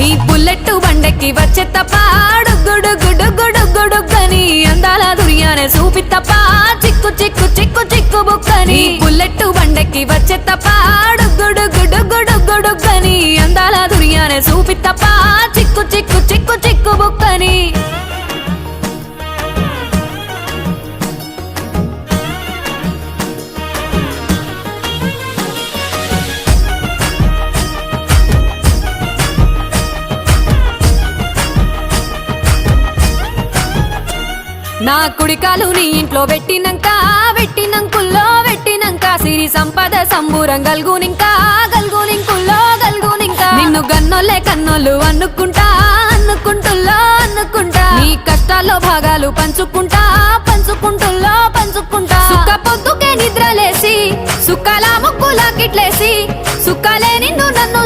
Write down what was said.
నీ బుల్లెట్ బండెక్కి వచ్చే తప్ప గుడుగుడుగుడుగుడుగుడుగని అందాల దుర్యానే చూపి తప్ప చిక్కు చిక్కు చిక్కు చిక్కు బుక్కని బుల్లెట్ బండెక్కి వచ్చే తప్ప గుడుగుడుగుడుగుడుగని అందాల దుర్యానే చూపి తప్ప చిక్కు చిక్కు చిక్కు చిక్కు బుక్కని నా కుడికాలు నీ ఇంట్లో పెట్టినంకుల్లో పెట్టినంక సిరి సంపద సంబూరం గల్గునింకా నిన్ను గన్నోళ్ళే కన్నోళ్ళు అనుకుంటా నీ కష్టాల్లో భాగాలు పంచుకుంటా సుక్క పొద్దుకే నిద్రలేసి సుక్కల ముక్కులా కిట్లేసి సుక్కలే